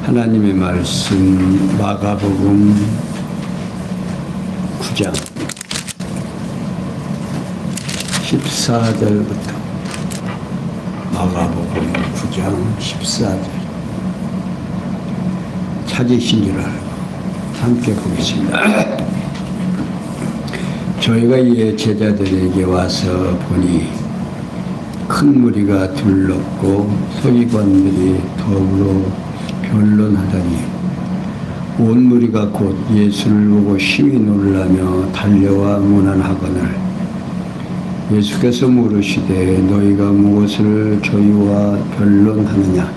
하나님의 말씀 마가복음 9장 14절부터 마가복음 9장 14절 찾으신 줄 알고 함께 보겠습니다. 저희가 이에 제자들에게 와서 보니 큰 무리가 둘렀고 서기관들이 더불어 변론하더니 온 무리가 곧 예수를 보고 심히 놀라며 달려와 문안하거늘 예수께서 물으시되 너희가 무엇을 저희와 변론하느냐?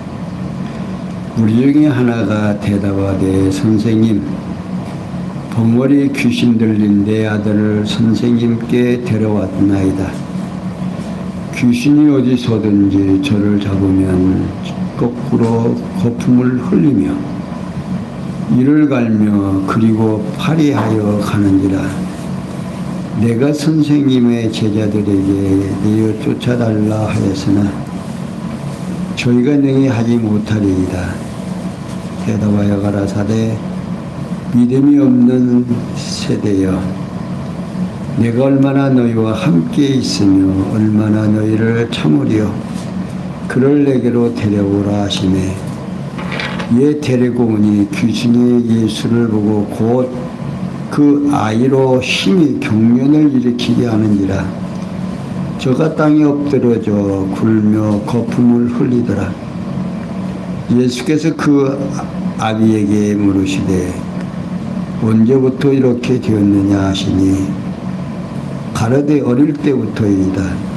우리 중에 하나가 대답하되 선생님, 벙어리 귀신 들린 내 아들을 선생님께 데려왔나이다. 귀신이 어디서든지 저를 잡으면 거꾸로 거품을 흘리며 이를 갈며 그리고 파리하여 가는지라. 내가 선생님의 제자들에게 내어 쫓아달라 하였으나 저희가 능히 하지 못하리이다. 대답하여 가라사대 믿음이 없는 세대여, 내가 얼마나 너희와 함께 있으며 얼마나 너희를 참으리요. 그를 내게로 데려오라 하시매 예 데리고 오니 귀신이 예수를 보고 곧 그 아이로 심히 경련을 일으키게 하는지라. 저가 땅에 엎드러져 굴며 거품을 흘리더라. 예수께서 그 아비에게 물으시되 언제부터 이렇게 되었느냐 하시니 가라되 어릴 때부터이다.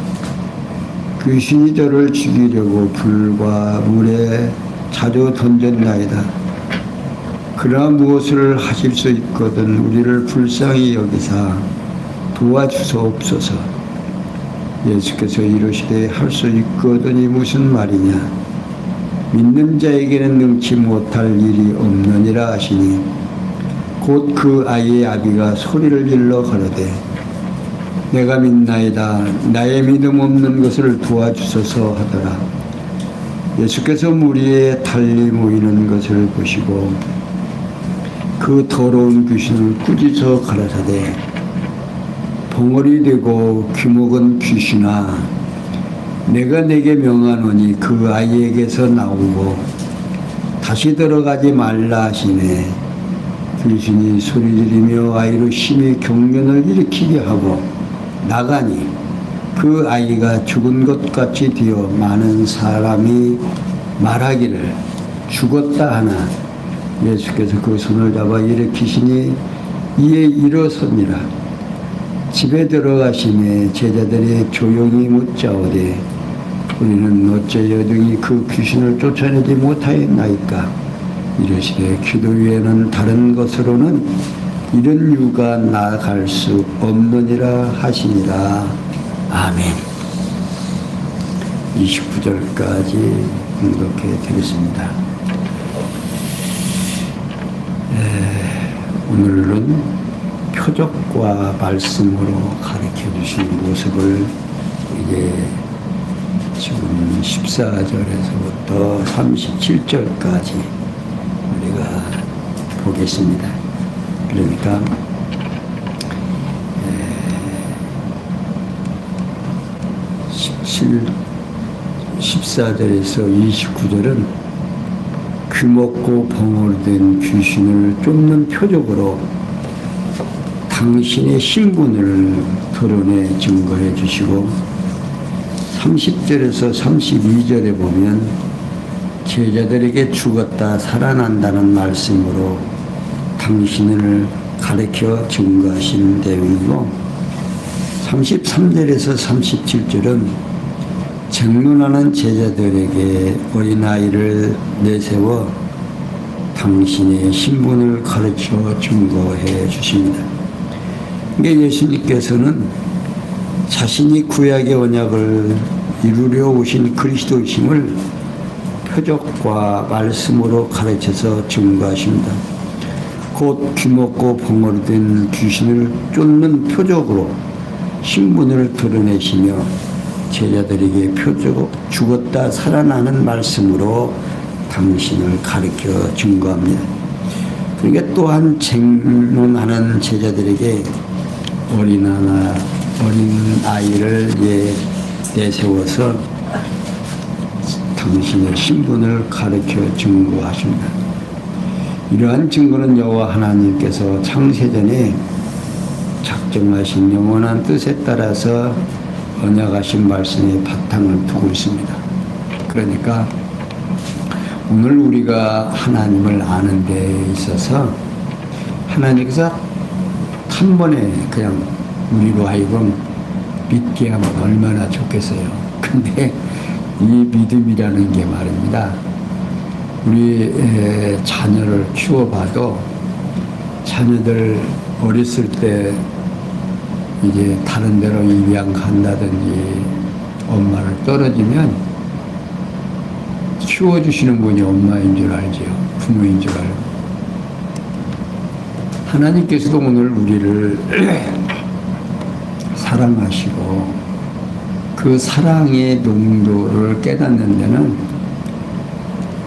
귀신이 저를 죽이려고 불과 물에 자주 던졌나이다. 그러나 무엇을 하실 수 있거든 우리를 불쌍히 여기사 도와주소옵소서. 예수께서 이르시되 할 수 있거든이 무슨 말이냐? 믿는 자에게는 능치 못할 일이 없느니라 하시니 곧 그 아이의 아비가 소리를 질러 가로되 내가 믿나이다. 나의 믿음 없는 것을 도와주소서 하더라. 예수께서 무리에 달리 모이는 것을 보시고 그 더러운 귀신을 꾸짖어 가라사대 벙어리 되고 귀먹은 귀신아, 내가 내게 명하노니 그 아이에게서 나오고 다시 들어가지 말라 하시네. 귀신이 소리지르며 아이로 심히 경련을 일으키게 하고 나가니 그 아이가 죽은 것 같이 되어 많은 사람이 말하기를 죽었다 하나 예수께서 그 손을 잡아 일으키시니 이에 일어섭니다. 집에 들어가시매 제자들이 조용히 묻자오되 우리는 어째 여등이 그 귀신을 쫓아내지 못하였나이까? 이르시되 기도 외에는 다른 것으로는 이런 유가 나아갈 수 없느니라 하시니라. 아멘. 29절까지 공독해 드렸습니다. 오늘은 표적과 말씀으로 가르쳐 주신 모습을 이제 지금 14절에서부터 37절까지 우리가 보겠습니다. 그러니까 14절에서 29절은 귀먹고 벙어리된 귀신을 쫓는 표적으로 당신의 신분을 드러내 증거해 주시고 30절에서 32절에 보면 제자들에게 죽었다 살아난다는 말씀으로 당신을 가르쳐 증거하신 내용이고 33절에서 37절은 증론하는 제자들에게 어린아이를 내세워 당신의 신분을 가르쳐 증거해 주십니다. 그러니까 예수님께서는 자신이 구약의 언약을 이루려 오신 그리스도이심을 표적과 말씀으로 가르쳐서 증거하십니다. 곧 귀먹고 벙어리된 귀신을 쫓는 표적으로 신분을 드러내시며 제자들에게 표적 죽었다 살아나는 말씀으로 당신을 가르쳐 증거합니다. 그러니까 또한 쟁론하는 제자들에게 어린 아이를 내세워서 당신의 신분을 가르쳐 증거하십니다. 이러한 증거는 여호와 하나님께서 창세전에 작정하신 영원한 뜻에 따라서 언약하신 말씀에 바탕을 두고 있습니다. 그러니까 오늘 우리가 하나님을 아는 데 있어서 하나님께서 한 번에 그냥 우리로 하여금 믿게 하면 얼마나 좋겠어요. 근데 이 믿음이라는 게 말입니다. 우리 자녀를 키워봐도 자녀들 어렸을 때 이제 다른 데로 입양 간다든지 엄마를 떨어지면 키워주시는 분이 엄마인 줄 알죠. 부모인 줄 알고. 하나님께서도 오늘 우리를 사랑하시고 그 사랑의 농도를 깨닫는 데는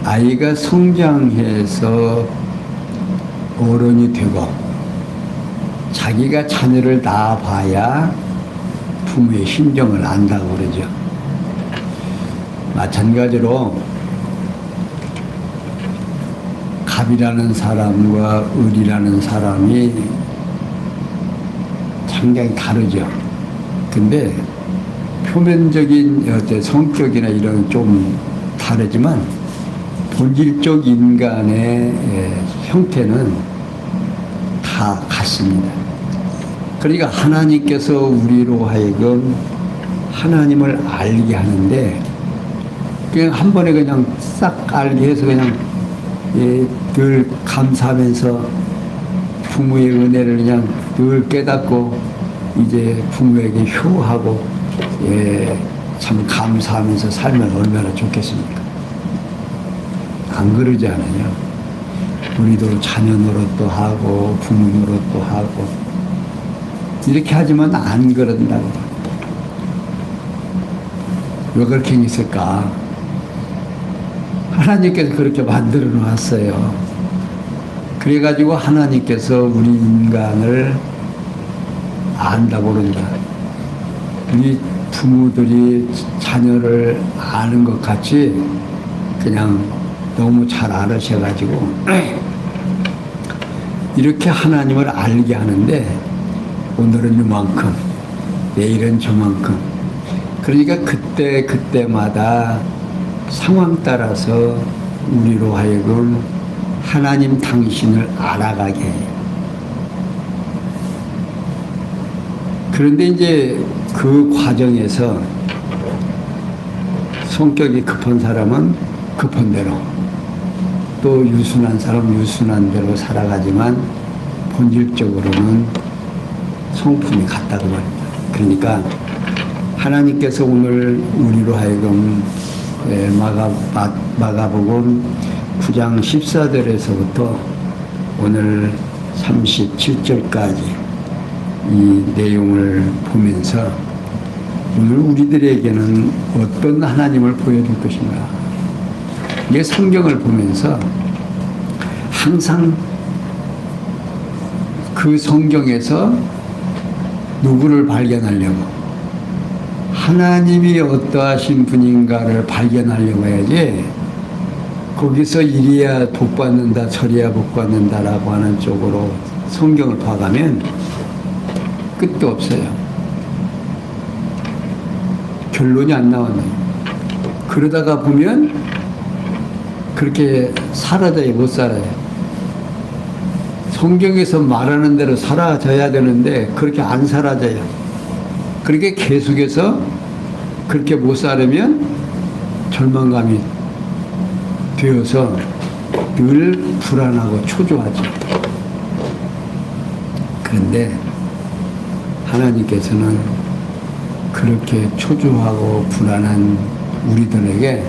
아이가 성장해서 어른이 되고 자기가 자녀를 낳아봐야 부모의 심정을 안다고 그러죠. 마찬가지로 갑이라는 사람과 을이라는 사람이 상당히 다르죠. 근데 표면적인 어떤 성격이나 이런 좀 다르지만 본질적 인간의 형태는 다 같습니다. 그러니까 하나님께서 우리로 하여금 하나님을 알게 하는데 그냥 한 번에 그냥 싹 알게 해서 그냥 늘 감사하면서 부모의 은혜를 그냥 늘 깨닫고 이제 부모에게 효하고 참 감사하면서 살면 얼마나 좋겠습니까? 안 그러지 않아요. 우리도 자녀 노릇도 하고 부모 노릇도 하고 이렇게 하지만 안 그런다고. 왜 그렇게 있을까? 하나님께서 그렇게 만들어 놨어요. 그래가지고 하나님께서 우리 인간을 안다고 그런다. 우리 부모들이 자녀를 아는 것 같이 그냥 너무 잘 알으셔가지고 이렇게 하나님을 알게 하는데 오늘은 이만큼, 내일은 저만큼. 그러니까 그때마다 상황 따라서 우리로 하여금 하나님 당신을 알아가게 해요. 그런데 이제 그 과정에서 성격이 급한 사람은 급한 대로, 또 유순한 사람 유순한 대로 살아가지만 본질적으로는 성품이 같다고 말입니다. 그러니까 하나님께서 오늘 우리로 하여금 마가복음 9장 14절에서부터 오늘 37절까지 이 내용을 보면서 오늘 우리들에게는 어떤 하나님을 보여줄 것인가. 이게 성경을 보면서 항상 그 성경에서 누구를 발견하려고, 하나님이 어떠하신 분인가를 발견하려고 해야지 거기서 이리야 복받는다 저리야 복받는다라고 하는 쪽으로 성경을 봐가면 끝도 없어요. 결론이 안 나오네요. 그러다가 보면 그렇게 살아져야 못 살아요. 성경에서 말하는 대로 살아져야 되는데 그렇게 안 살아져요. 그렇게 계속해서 그렇게 못 살으면 절망감이 되어서 늘 불안하고 초조하죠. 그런데 하나님께서는 그렇게 초조하고 불안한 우리들에게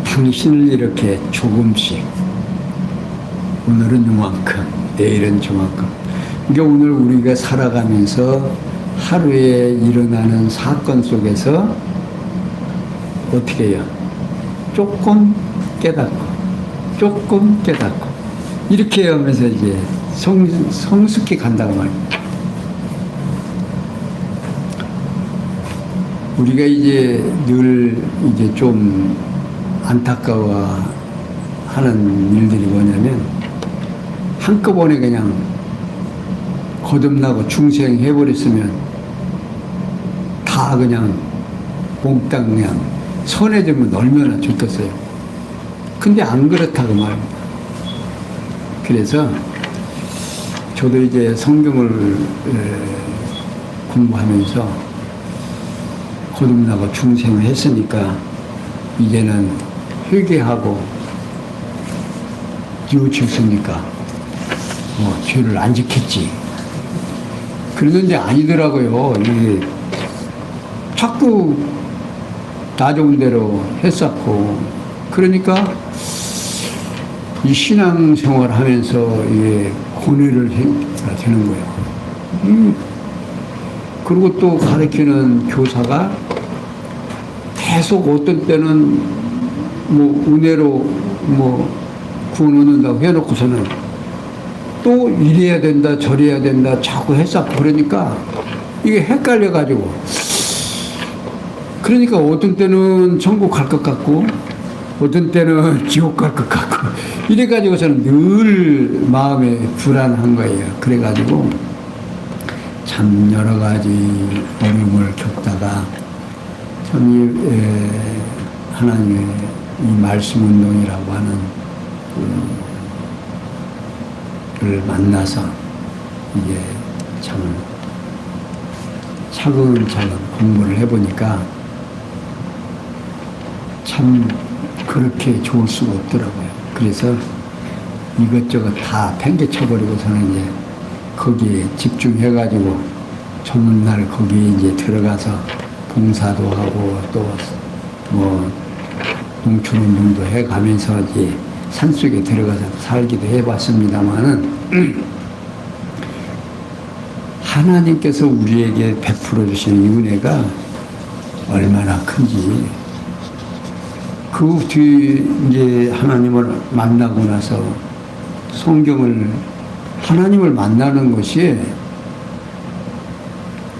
당신을 이렇게 조금씩, 오늘은 이만큼, 내일은 저만큼. 그러니까 오늘 우리가 살아가면서 하루에 일어나는 사건 속에서 어떻게 해요? 조금 깨닫고 조금 깨닫고 이렇게 하면서 이제 성숙히 간다고 말입니다. 우리가 이제 늘 이제 좀 안타까워하는 일들이 뭐냐면 한꺼번에 그냥 거듭나고 중생해버렸으면 다 그냥 몽땅 그냥 선해지면 얼마나 좋겠어요. 근데 안 그렇다고 말입니다. 그래서 저도 이제 성경을 공부하면서 거듭나고 중생을 했으니까 이제는 회개하고 뉘우쳤으니까 죄를 안 지켰지. 그러는데 아니더라고요. 이게 자꾸 나 좋은 대로 했었고 그러니까 이 신앙생활 하면서 이게 고뇌를 해야 되는 거예요. 그리고 또 가르치는 교사가 계속 어떤 때는 뭐 은혜로 구원 얻는다고 해놓고서는 또 이래야 된다 저래야 된다 자꾸 했었고 그러니까 이게 헷갈려가지고 그러니까 어떤 때는 천국 갈 것 같고 어떤 때는 지옥 갈 것 같고 이래가지고서는 늘 마음에 불안한 거예요. 그래가지고 참 여러 가지 어려움을 겪다가 참 하나님의 이 말씀 운동이라고 하는 를 만나서 이게 참 차근차근 공부를 해보니까 참 그렇게 좋을 수가 없더라고요. 그래서 이것저것 다 팽개쳐버리고서는 이제 거기에 집중해가지고 전날 거기에 이제 들어가서 봉사도 하고 또 뭐 농촌운동도 해가면서 이제 산속에 들어가서 살기도 해봤습니다만은 하나님께서 우리에게 베풀어 주시는 이 은혜가 얼마나 큰지 그 뒤 이제 하나님을 만나고 나서 성경을 하나님을 만나는 것이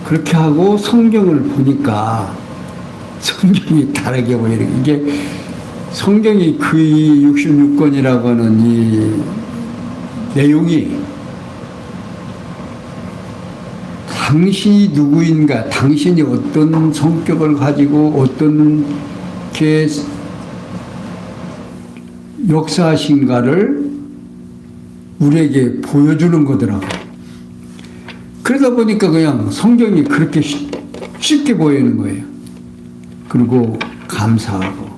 그렇게 하고 성경을 보니까 성경이 다르게 보이는 이게 성경이 그 66권이라고 하는 이 내용이 당신이 누구인가, 당신이 어떤 성격을 가지고 어떤 게 역사하신가를 우리에게 보여주는 거더라고. 그러다 보니까 그냥 성경이 그렇게 쉽게 보이는 거예요. 그리고 감사하고.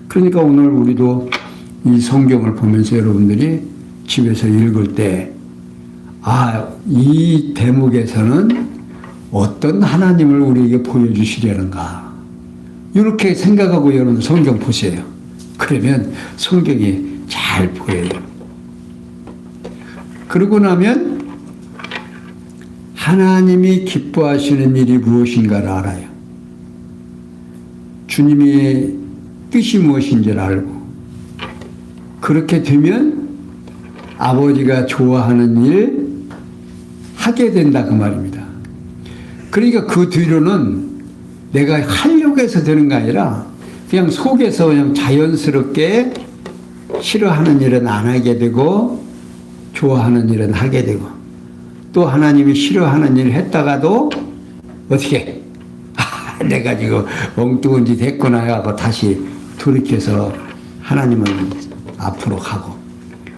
그러니까 오늘 우리도 이 성경을 보면서 여러분들이 집에서 읽을 때, 이 대목에서는 어떤 하나님을 우리에게 보여주시려는가. 이렇게 생각하고 여러분 성경 보세요. 그러면 성경이 잘 보여요. 그러고 나면 하나님이 기뻐하시는 일이 무엇인가를 알아요. 주님의 뜻이 무엇인지를 알고 그렇게 되면 아버지가 좋아하는 일 하게 된다 그 말입니다. 그러니까 그 뒤로는 내가 하려고 해서 되는 게 아니라 그냥 속에서 그냥 자연스럽게 싫어하는 일은 안 하게 되고 좋아하는 일은 하게 되고 또 하나님이 싫어하는 일을 했다가도 어떻게 내가 지금 엉뚱한 짓 했구나 하고 다시 돌이켜서 하나님은 앞으로 가고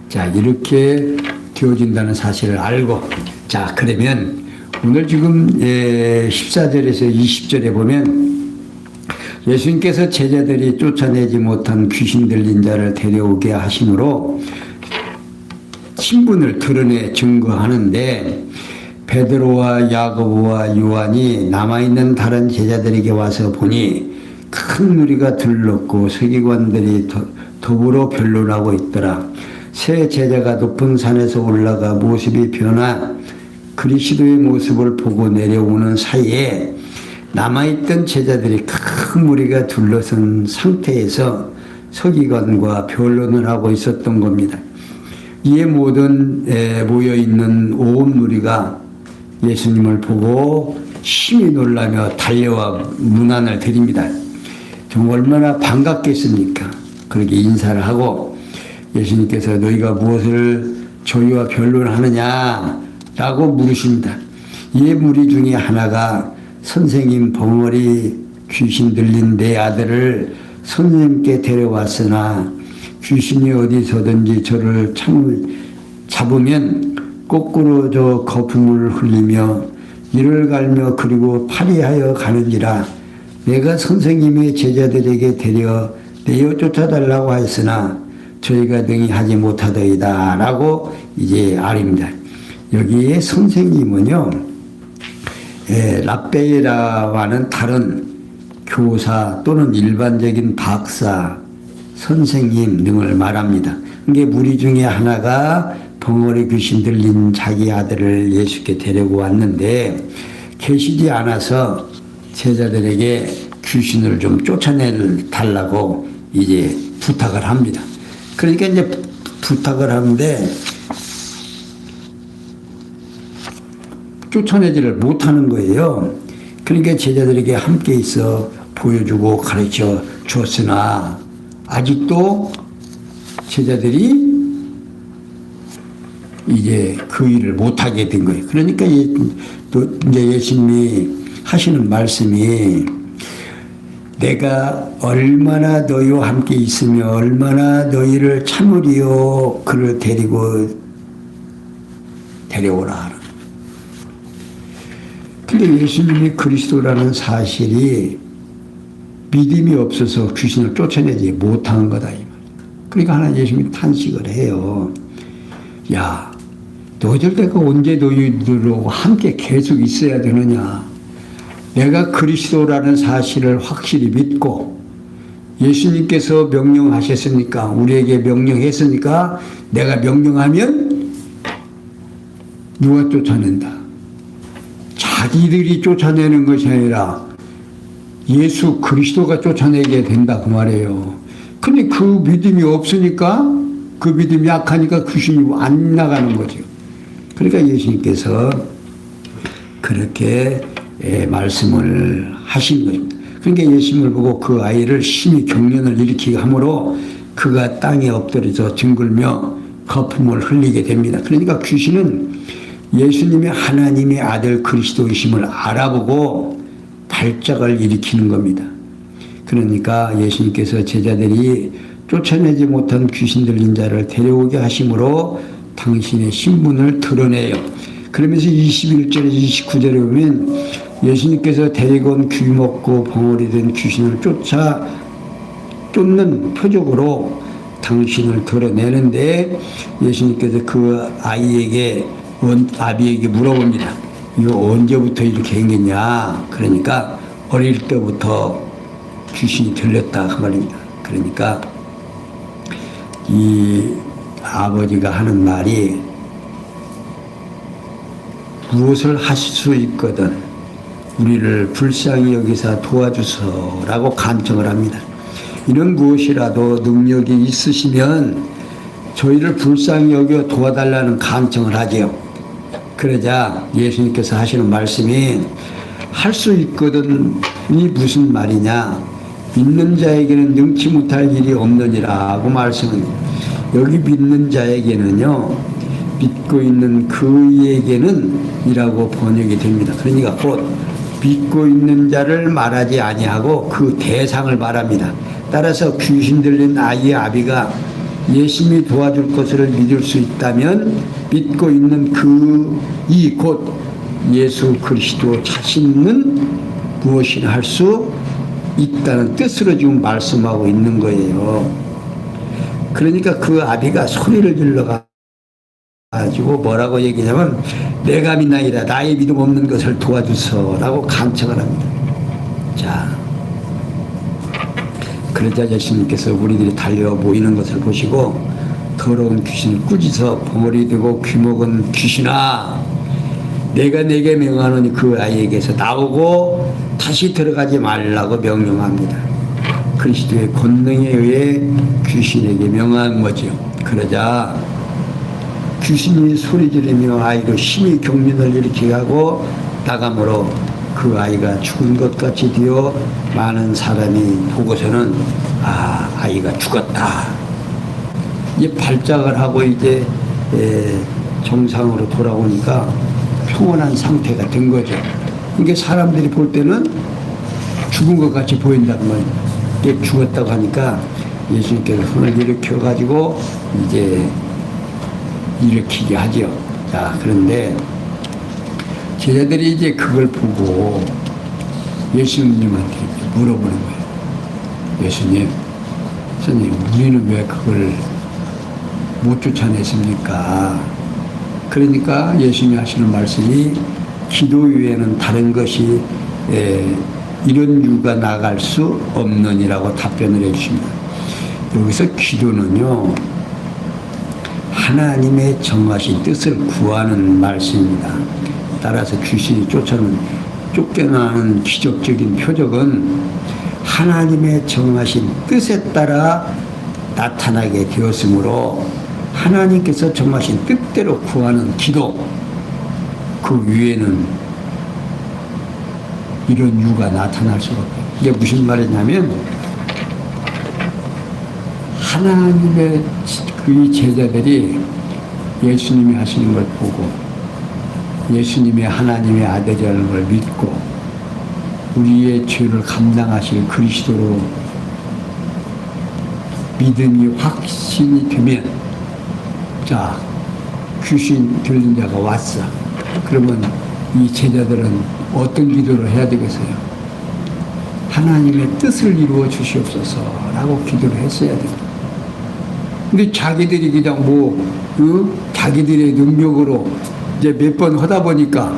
자 이렇게 되어진다는 사실을 알고 자 그러면 오늘 지금 14절에서 20절에 보면 예수님께서 제자들이 쫓아내지 못한 귀신 들린 자를 데려오게 하심으로 신분을 드러내 증거하는데 베드로와 야고보와 요한이 남아있는 다른 제자들에게 와서 보니 큰 무리가 들렀고 서기관들이 더불어 변론하고 있더라. 새 제자가 높은 산에서 올라가 모습이 변한 그리스도의 모습을 보고 내려오는 사이에 남아있던 제자들이 큰 무리가 둘러선 상태에서 서기관과 변론을 하고 있었던 겁니다. 이에 모든 모여있는 온 무리가 예수님을 보고 심히 놀라며 달려와 문안을 드립니다. 정말 얼마나 반갑겠습니까? 그렇게 인사를 하고 예수님께서 너희가 무엇을 저희와 변론하느냐 라고 물으십니다. 이에 무리 중에 하나가 선생님, 벙어리 귀신 들린 내 아들을 선생님께 데려왔으나 귀신이 어디서든지 저를 잡으면 거꾸로 저 거품을 흘리며 이를 갈며 그리고 파리하여 가는지라 내가 선생님의 제자들에게 내어 쫓아달라고 하였으나 저희가 능히 하지 못하더이다 라고 이제 아립니다. 여기에 선생님은요, 랍베이라와는 다른 교사 또는 일반적인 박사, 선생님 등을 말합니다. 이게 무리 중에 하나가 벙어리 귀신 들린 자기 아들을 예수께 데리고 왔는데 계시지 않아서 제자들에게 귀신을 좀 쫓아내 달라고 이제 부탁을 합니다. 그러니까 이제 부탁을 하는데 쫓아내지를 못하는 거예요. 그러니까 제자들에게 함께 있어 보여주고 가르쳐 주었으나 아직도 제자들이 이제 그 일을 못하게 된 거예요. 그러니까 또 이제 예수님이 하시는 말씀이 내가 얼마나 너희와 함께 있으며 얼마나 너희를 참으리요 그를 데려오라. 근데 예수님이 그리스도라는 사실이 믿음이 없어서 귀신을 쫓아내지 못한 거다. 그러니까 하나님 예수님이 탄식을 해요. 야, 너희들 내가 언제 너희들하고 함께 계속 있어야 되느냐. 내가 그리스도라는 사실을 확실히 믿고 예수님께서 명령하셨으니까 우리에게 명령했으니까 내가 명령하면 누가 쫓아낸다. 자기들이 쫓아내는 것이 아니라 예수 그리스도가 쫓아내게 된다 그 말이에요. 근데 그 믿음이 없으니까 그 믿음이 약하니까 귀신이 안 나가는 거죠. 그러니까 예수님께서 그렇게 말씀을 하신 것입니다. 그러니까 예수님을 보고 그 아이를 심히 경련을 일으키게 하므로 그가 땅에 엎드려서 뒹굴며 거품을 흘리게 됩니다. 그러니까 귀신은 예수님의 하나님의 아들 그리스도이심을 알아보고 발작을 일으키는 겁니다. 그러니까 예수님께서 제자들이 쫓아내지 못한 귀신 들린 자를 데려오게 하심으로 당신의 신분을 드러내요. 그러면서 21절에서 29절에 보면 예수님께서 데리고 온 귀먹고 벙어리 된 귀신을 쫓는 표적으로 당신을 드러내는데 예수님께서 그 아비에게 물어봅니다. 이거 언제부터 이렇게 생겼냐? 그러니까 어릴 때부터 귀신이 들렸다 그 말입니다. 그러니까 이 아버지가 하는 말이 무엇을 하실 수 있거든 우리를 불쌍히 여기사 도와주소라고 간청을 합니다. 이런 무엇이라도 능력이 있으시면 저희를 불쌍히 여겨 도와달라는 간청을 하지요. 그러자 예수님께서 하시는 말씀이 할 수 있거든이 무슨 말이냐. 믿는 자에게는 능치 못할 일이 없느니라고 말씀은 여기 믿는 자에게는요. 믿고 있는 그에게는 이라고 번역이 됩니다. 그러니까 곧 믿고 있는 자를 말하지 아니하고 그 대상을 말합니다. 따라서 귀신 들린 아이의 아비가 예수님이 도와줄 것을 믿을 수 있다면 믿고 있는 그이 곧 예수 그리스도 자신은 무엇이나 할 수 있다는 뜻으로 지금 말씀하고 있는 거예요. 그러니까 그 아비가 소리를 질러 가지고 뭐라고 얘기하냐면 내가 믿나이다 나의 믿음 없는 것을 도와주소라고 간청을 합니다. 자, 그러자 예수님께서 우리들이 달려 모이는 것을 보시고 더러운 귀신을 꾸짖어 벙어리 되고 귀먹은 귀신아 내가 내게 명하노니 그 아이에게서 나오고 다시 들어가지 말라고 명령합니다. 그리스도의 권능에 의해 귀신에게 명한 거죠. 그러자 귀신이 소리 지르며 아이로 심히 경련을 일으키게 하고 나가므로 그 아이가 죽은 것 같이 되어 많은 사람이 보고서는 아이가 죽었다. 이제 발작을 하고 이제 정상으로 돌아오니까 평온한 상태가 된 거죠. 그러니까 사람들이 볼 때는 죽은 것 같이 보인다는 거예요. 이게 죽었다고 하니까 예수님께서 손을 일으켜 가지고 이제 일으키게 하죠. 자, 그런데 제자들이 이제 그걸 보고 예수님한테 물어보는 거예요. 예수님, 선생님, 우리는 왜 그걸 못 쫓아냈습니까? 그러니까 예수님이 하시는 말씀이 기도 외에는 다른 것이 이런 유가 나갈 수 없느니라고 답변을 해주십니다. 여기서 기도는요, 하나님의 정하신 뜻을 구하는 말씀입니다. 따라서 귀신이 쫓겨나는 기적적인 표적은 하나님의 정하신 뜻에 따라 나타나게 되었으므로 하나님께서 정하신 뜻대로 구하는 기도, 그 위에는 이런 유가 나타날 수가 없어요. 이게 무슨 말이냐면 하나님의 그 제자들이 예수님이 하시는 걸 보고 예수님이 하나님의 아들이라는 걸 믿고 우리의 죄를 감당하실 그리스도로 믿음이 확신이 되면, 자, 귀신 들린 자가 왔어. 그러면 이 제자들은 어떤 기도를 해야 되겠어요? 하나님의 뜻을 이루어 주시옵소서라고 기도를 했어야 됩니다. 근데 자기들이 그냥 자기들의 능력으로 이제 몇 번 하다 보니까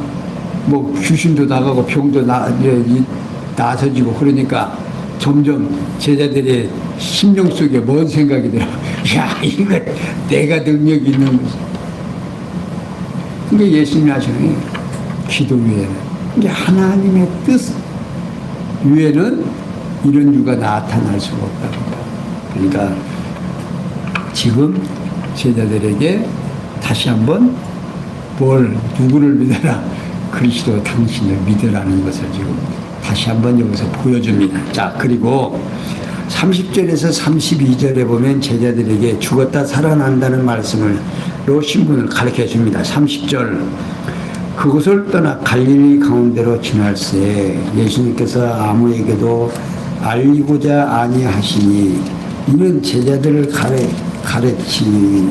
귀신도 나가고 병도 나서지고 그러니까 점점 제자들의 심령 속에 뭔 생각이 들어. 야, 이거 내가 능력이 있는 거지. 그게 예수님이 하시는 기도 외에는, 이게 하나님의 뜻 외에는 이런 유가 나타날 수가 없답니다. 그러니까 지금 제자들에게 다시 한번 누구를 믿어라? 그리스도 당신을 믿으라는 것을 지금 다시 한번 여기서 보여줍니다. 자, 그리고 30절에서 32절에 보면 제자들에게 죽었다 살아난다는 말씀으로 신분을 가르쳐 줍니다. 30절, 그곳을 떠나 갈릴리 가운데로 지날새 예수님께서 아무에게도 알리고자 아니하시니 이는 제자들을 가르치며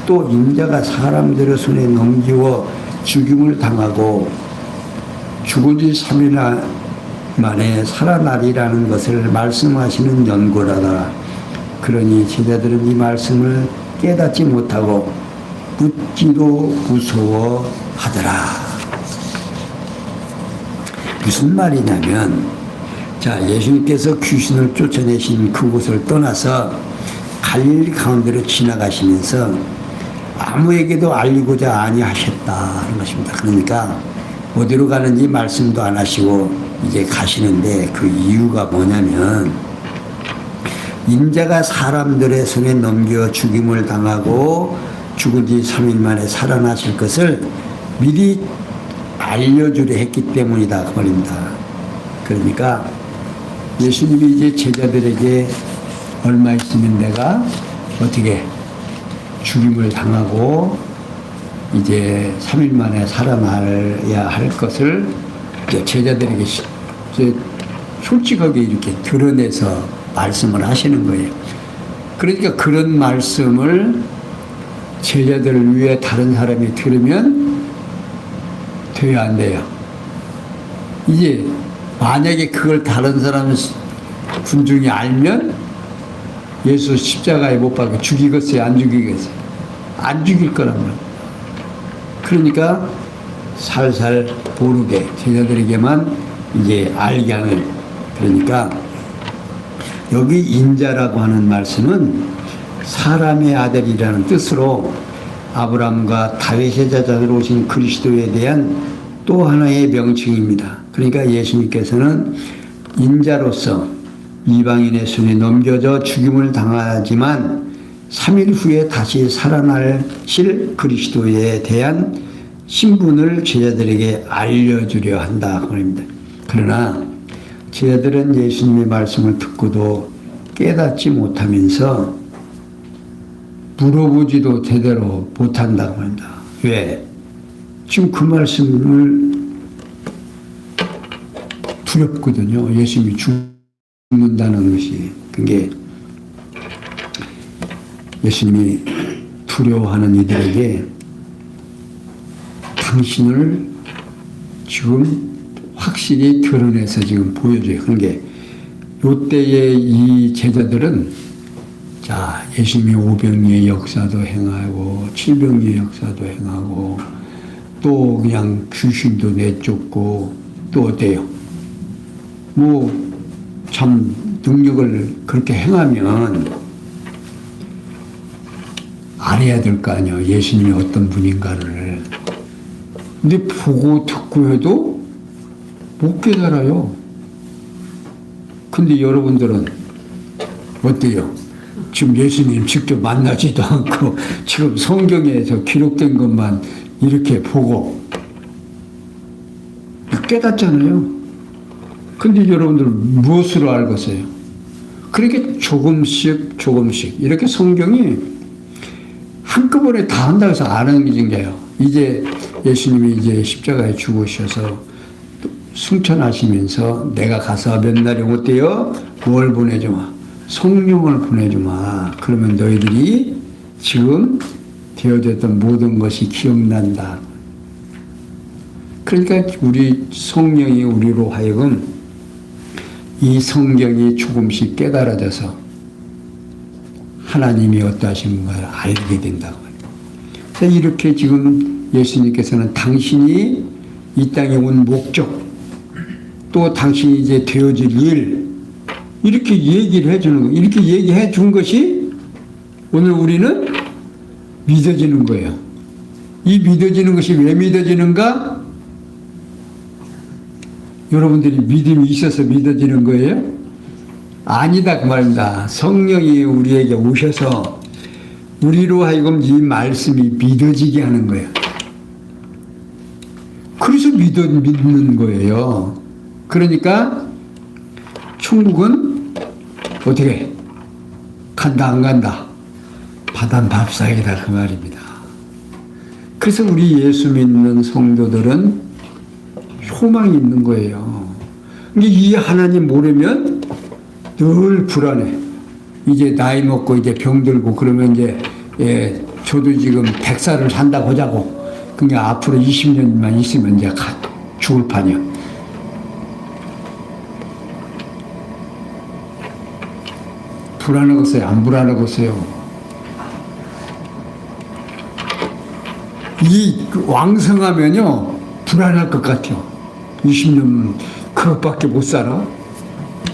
또 인자가 사람들의 손에 넘기워 죽임을 당하고 죽은 지 3일 만에 살아나리라는 것을 말씀하시는 연고라다. 그러니 제자들은 이 말씀을 깨닫지 못하고 묻기도 무서워하더라. 무슨 말이냐면, 자, 예수님께서 귀신을 쫓아내신 그곳을 떠나서 갈릴리 가운데로 지나가시면서 아무에게도 알리고자 아니하셨다는 것입니다. 그러니까 어디로 가는지 말씀도 안 하시고 이제 가시는데, 그 이유가 뭐냐면 인자가 사람들의 손에 넘겨 죽임을 당하고 죽은 지 3일 만에 살아나실 것을 미리 알려주려 했기 때문이다, 그 말입니다. 그러니까 예수님이 이제 제자들에게 얼마 있으면 내가 어떻게 죽임을 당하고 이제 3일 만에 살아나야 할 것을 이제 제자들에게 이제 솔직하게 이렇게 드러내서 말씀을 하시는 거예요. 그러니까 그런 말씀을 제자들을 위해 다른 사람이 들으면 돼야 안 돼요. 이제 만약에 그걸 다른 사람 군중이 알면 예수 십자가에 못 박아 죽이겠어요? 안 죽이겠어요? 안 죽일 거란 말이에요. 그러니까 살살 모르게 제자들에게만 이제 알게 하는. 그러니까 여기 인자라고 하는 말씀은 사람의 아들이라는 뜻으로 아브라함과 다윗의 자손으로 오신 그리스도에 대한 또 하나의 명칭입니다. 그러니까 예수님께서는 인자로서 이방인의 손에 넘겨져 죽임을 당하지만 3일 후에 다시 살아나실 그리스도에 대한 신분을 제자들에게 알려주려 한다. 그러나 제자들은 예수님의 말씀을 듣고도 깨닫지 못하면서 물어보지도 제대로 못한다고 합니다. 왜? 지금 그 말씀을 두렵거든요. 예수님이 죽는다는 것이. 그게 예수님이 두려워하는 이들에게 당신을 지금 확실히 드러내서 지금 보여줘요. 그게 요때의 이 제자들은 자, 예수님이 오병이의 역사도 행하고 칠병이의 역사도 행하고 또 그냥 귀신도 내쫓고 또 어때요? 뭐 참 능력을 그렇게 행하면 알아야 될 거 아니에요. 예수님이 어떤 분인가를. 근데 보고 듣고 해도 못 깨달아요. 근데 여러분들은 어때요? 지금 예수님 직접 만나지도 않고 지금 성경에서 기록된 것만 이렇게 보고 깨닫잖아요. 근데 여러분들 무엇으로 알겠어요? 그렇게 조금씩 이렇게 성경이 한꺼번에 다 한다고 해서 아는 게 중요해요. 이제 예수님이 이제 십자가에 죽으셔서 승천하시면서 내가 가서 몇 날이 어때요? 뭘 보내주마? 성령을 보내주마. 그러면 너희들이 지금 되어졌던 모든 것이 기억난다. 그러니까 우리 성령이 우리로 하여금 이 성경이 조금씩 깨달아져서 하나님이 어떠하신 걸 알게 된다고. 그래서 이렇게 지금 예수님께서는 당신이 이 땅에 온 목적, 또 당신이 이제 되어질 일, 이렇게 얘기를 해주는 거예요. 이렇게 얘기해 준 것이 오늘 우리는 믿어지는 거예요. 이 믿어지는 것이 왜 믿어지는가? 여러분들이 믿음이 있어서 믿어지는 거예요? 아니다 그 말입니다. 성령이 우리에게 오셔서 우리로 하여금 이 말씀이 믿어지게 하는 거예요. 그래서 믿는 거예요. 그러니까 천국은 어떻게 간다 안 간다? 바단밥상이다 그 말입니다. 그래서 우리 예수 믿는 성도들은 소망이 있는 거예요. 이 하나님 모르면 늘 불안해. 이제 나이 먹고 이제 병들고 그러면 이제 저도 지금 100살을 산다 보자고. 그러니까 앞으로 20년만 있으면 이제 죽을 판이야. 불안하겠어요? 안 불안하겠어요? 이 왕성하면요 불안할 것 같아요. 20년 그것밖에 못 살아.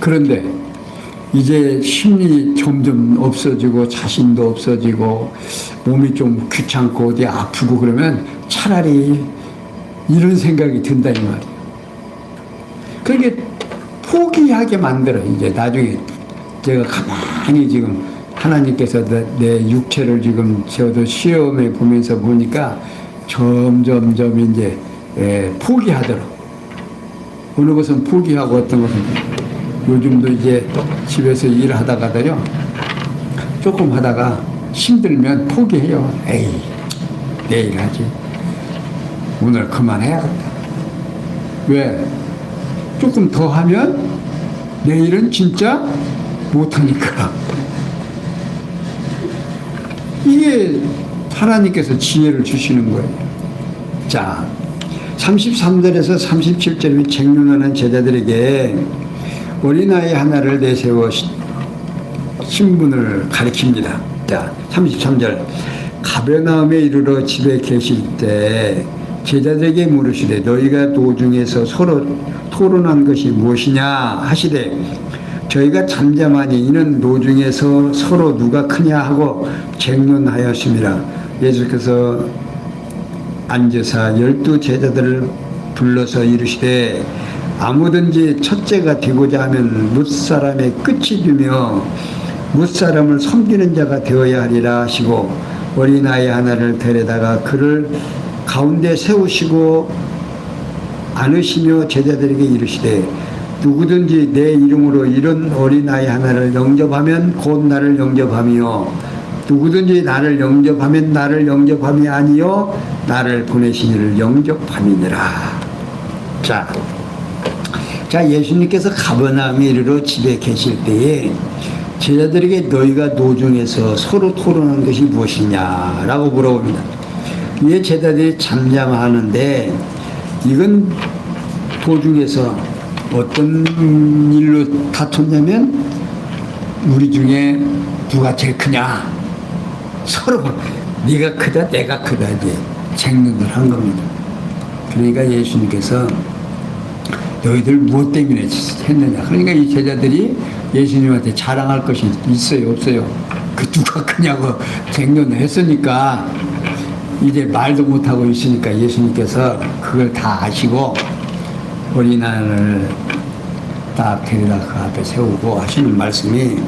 그런데 이제 힘이 점점 없어지고 자신도 없어지고 몸이 좀 귀찮고 어디 아프고 그러면 차라리 이런 생각이 든다 이 말이에요. 그러니까 포기하게 만들어. 이제 나중에 제가 가만히 지금 하나님께서 내 육체를 지금 저도 시험에 보면서 보니까 점점점 이제 포기하도록. 어느 것은 포기하고 어떤 것은 요즘도 이제 집에서 일하다가도요 조금 하다가 힘들면 포기해요. 에이 내일 하지. 오늘 그만해야겠다. 왜? 조금 더 하면 내일은 진짜 못하니까. 이게 하나님께서 지혜를 주시는 거예요. 자, 33절에서 37절에 쟁론하는 제자들에게 어린아이 하나를 내세워 신분을 가리킵니다. 자, 33절. 가버나움에 이르러 집에 계실 때 제자들에게 물으시되 너희가 도중에서 서로 토론한 것이 무엇이냐 하시되 저희가 잠잠하니 이는 노중에서 서로 누가 크냐 하고 쟁론하였습니다. 예수께서 앉으사 12 제자들을 불러서 이르시되 아무든지 첫째가 되고자 하면 뭇사람의 끝이 되며 뭇사람을 섬기는 자가 되어야 하리라 하시고 어린아이 하나를 데려다가 그를 가운데 세우시고 안으시며 제자들에게 이르시되 누구든지 내 이름으로 이런 어린아이 하나를 영접하면 곧 나를 영접하며 누구든지 나를 영접하면 나를 영접함이 아니요 나를 보내신 이를 영접함이니라. 자, 예수님께서 가버나움에 이르러 집에 계실 때에 제자들에게 너희가 노중에서 서로 토론한 것이 무엇이냐라고 물어봅니다. 이에 제자들이 잠잠하는데 이건 도중에서 어떤 일로 다퉜냐면 우리 중에 누가 제일 크냐, 서로 네가 크다 내가 크다 이제 쟁론을 한 겁니다. 그러니까 예수님께서 너희들 무엇 때문에 했느냐. 그러니까 이 제자들이 예수님한테 자랑할 것이 있어요 없어요? 그 누가 크냐고 쟁론을 했으니까 이제 말도 못하고 있으니까 예수님께서 그걸 다 아시고 어린아이를 딱 데려다 그 앞에 세우고 하시는 말씀이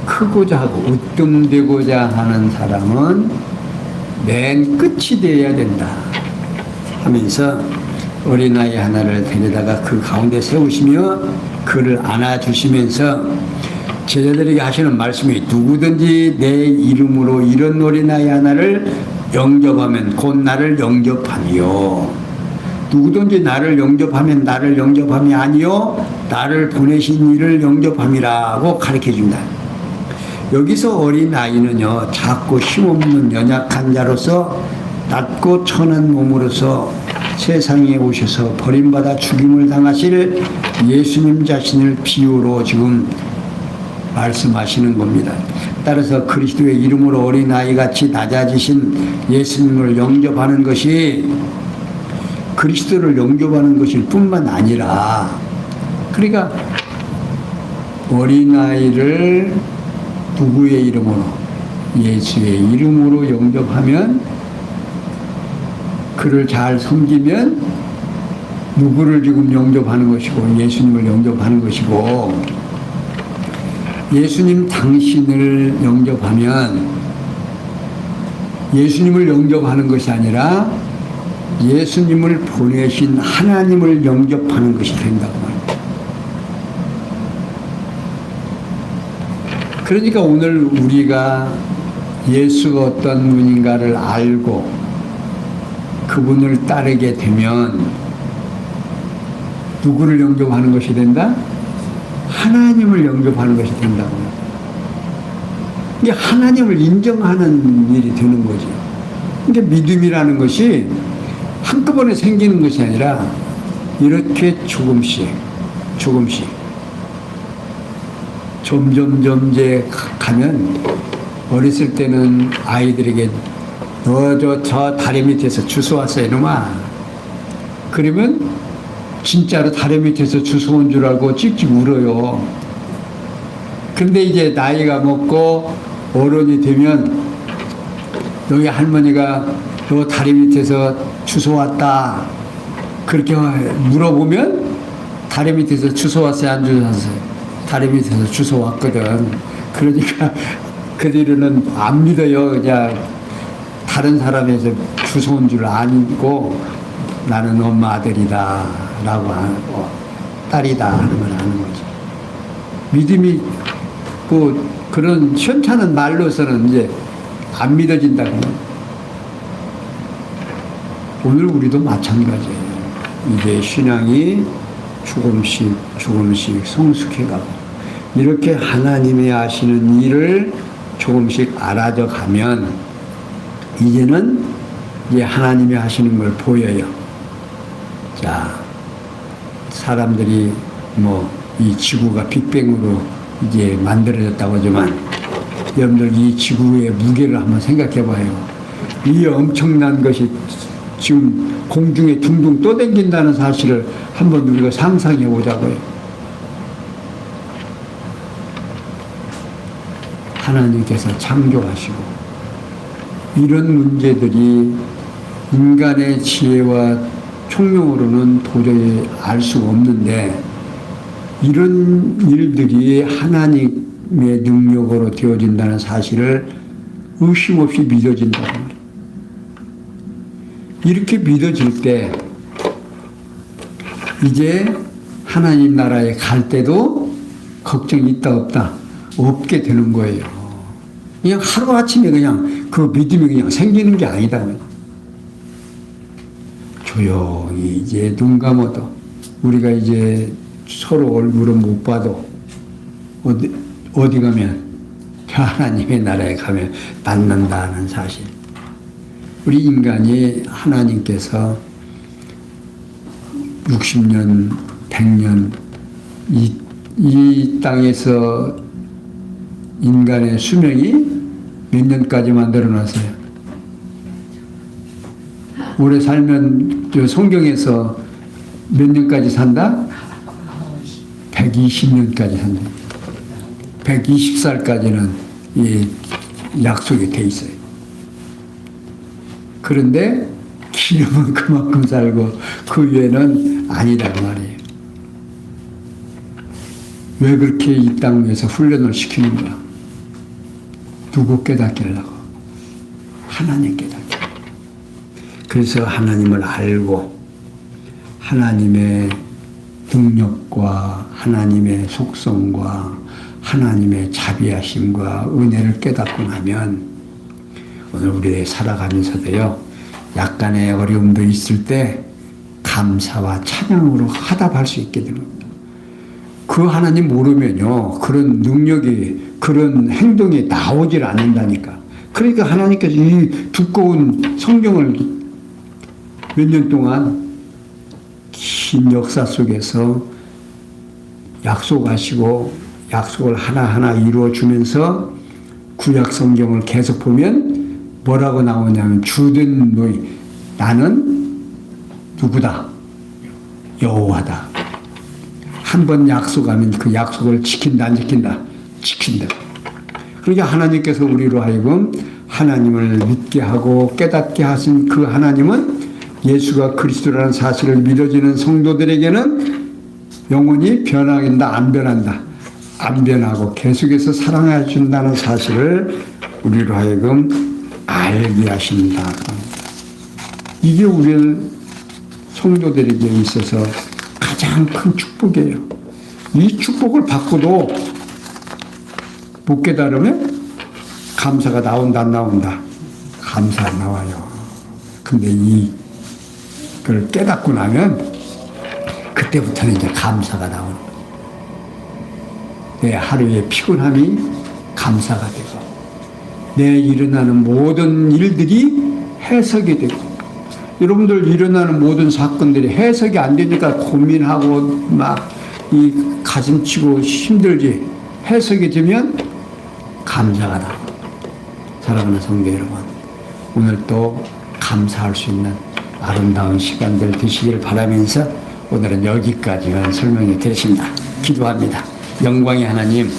크고자 하고 으뜸되고자 하는 사람은 맨 끝이 되어야 된다 하면서 어린아이 하나를 데려다가 그 가운데 세우시며 그를 안아주시면서 제자들에게 하시는 말씀이 누구든지 내 이름으로 이런 어린아이 하나를 영접하면 곧 나를 영접하며 누구든지 나를 영접하면 나를 영접함이 아니요 나를 보내신 이를 영접함이라고 가르쳐준다. 여기서 어린아이는요 작고 힘없는 연약한 자로서 낮고 천한 몸으로서 세상에 오셔서 버림받아 죽임을 당하실 예수님 자신을 비유로 지금 말씀하시는 겁니다. 따라서 그리스도의 이름으로 어린아이같이 낮아지신 예수님을 영접하는 것이 그리스도를 영접하는 것일 뿐만 아니라 그러니까 어린아이를 누구의 이름으로? 예수의 이름으로 영접하면 그를 잘 섬기면 누구를 지금 영접하는 것이고 예수님을 영접하는 것이고 예수님 당신을 영접하면 예수님을 영접하는 것이 아니라 예수님을 보내신 하나님을 영접하는 것이 된다고 말합니다. 그러니까 오늘 우리가 예수가 어떤 분인가를 알고 그분을 따르게 되면 누구를 영접하는 것이 된다? 하나님을 영접하는 것이 된다고 합니다. 이게 하나님을 인정하는 일이 되는 거죠. 그러니까 믿음이라는 것이 한꺼번에 생기는 것이 아니라 이렇게 조금씩 점점 가면 어렸을 때는 아이들에게 너 저 다리 밑에서 주워왔어 이놈아. 그러면 진짜로 다리 밑에서 주워온 줄 알고 찍찍 울어요. 근데 이제 나이가 먹고 어른이 되면 여기 할머니가 너 다리 밑에서 주워왔다 그렇게 물어보면 다리 밑에서 주워왔어요 안 주워왔어요? 다리 밑에서 주워왔거든. 그러니까 그들은 안 믿어요. 그냥 다른 사람에서 주워온 줄 아니고 나는 엄마 아들이다 라고 하고 딸이다 하는 걸 아는 거죠. 믿음이 그런 시원찮은 말로서는 이제 안 믿어진다고. 오늘 우리도 마찬가지예요. 이제 신앙이 조금씩 성숙해가고 이렇게 하나님이 하시는 일을 조금씩 알아져 가면 이제는 이제 하나님이 하시는 걸 보여요. 자, 사람들이 이 지구가 빅뱅으로 이제 만들어졌다고 하지만 여러분들 이 지구의 무게를 한번 생각해 봐요. 이 엄청난 것이 지금 공중에 둥둥 떠다닌다는 사실을 한번 우리가 상상해 보자고요. 하나님께서 창조하시고 이런 문제들이 인간의 지혜와 총명으로는 도저히 알 수가 없는데 이런 일들이 하나님의 능력으로 되어진다는 사실을 의심 없이 믿어진다는 말이에요. 이렇게 믿어질 때 이제 하나님 나라에 갈 때도 걱정이 있다 없다 없게 되는 거예요. 그냥 하루아침에 그냥 그 믿음이 그냥 생기는 게 아니다. 조용히 이제 눈 감아도 우리가 이제 서로 얼굴은 못 봐도 어디 가면 하나님의 나라에 가면 만난다는 사실. 우리 인간이 하나님께서 60년, 100년 이 땅에서 인간의 수명이 몇 년까지 만들어놨어요? 오래 살면 저 성경에서 몇 년까지 산다? 120년까지 산다. 120살까지는 이 약속이 돼 있어요. 그런데 기름은 그만큼 살고 그 위에는 아니란 말이에요. 왜 그렇게 이 땅에서 훈련을 시키는가? 누구 깨닫게 하려고? 하나님 깨닫게. 그래서 하나님을 알고 하나님의 능력과 하나님의 속성과 하나님의 자비하심과 은혜를 깨닫고 나면 오늘 우리 살아가면서도요, 약간의 어려움도 있을 때 감사와 찬양으로 화답할 수 있게 되는 겁니다. 그 하나님 모르면요, 그런 능력이, 그런 행동이 나오질 않는다니까. 그러니까 하나님께서 이 두꺼운 성경을 몇 년 동안 긴 역사 속에서 약속하시고 약속을 하나하나 이루어 주면서 구약 성경을 계속 보면 뭐라고 나오냐면 주된 너희 나는 누구다? 여호와다. 한 번 약속하면 그 약속을 지킨다 안 지킨다? 지킨다. 그러니까 하나님께서 우리로 하여금 하나님을 믿게 하고 깨닫게 하신 그 하나님은 예수가 그리스도라는 사실을 믿어지는 성도들에게는 영원히 변하긴다 안 변한다. 안 변하고 계속해서 사랑해 준다는 사실을 우리로 하여금 알게 하신다. 이게 우리 성도들에게 있어서 가장 큰 축복이에요. 이 축복을 받고도 못 깨달으면 감사가 나온다 안 나온다? 감사 안 나와요. 근데 이걸 깨닫고 나면 그때부터는 이제 감사가 나오는 거예요. 내 하루의 피곤함이 감사가 되고 내 일어나는 모든 일들이 해석이 되고 여러분들 일어나는 모든 사건들이 해석이 안 되니까 고민하고 막 이 가슴치고 힘들지. 해석이 되면 감사가 나고. 사랑하는 성도 여러분, 오늘 또 감사할 수 있는 아름다운 시간들 되시길 바라면서 오늘은 여기까지만 설명이 되겠습니다. 기도합니다. 영광의 하나님,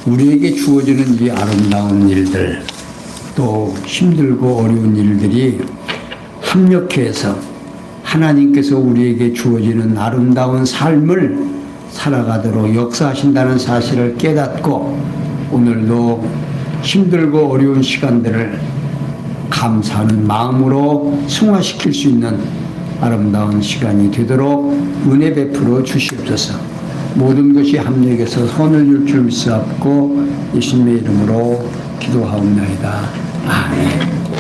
우리에게 주어지는 이 아름다운 일들, 또 힘들고 어려운 일들이 합력해서 하나님께서 우리에게 주어지는 아름다운 삶을 살아가도록 역사하신다는 사실을 깨닫고 오늘도 힘들고 어려운 시간들을 감사하는 마음으로 승화시킬 수 있는 아름다운 시간이 되도록 은혜 베풀어 주시옵소서. 모든 것이 합력해서 선을 이룰 줄 믿사옵고 예수님의 이름으로 기도하옵나이다.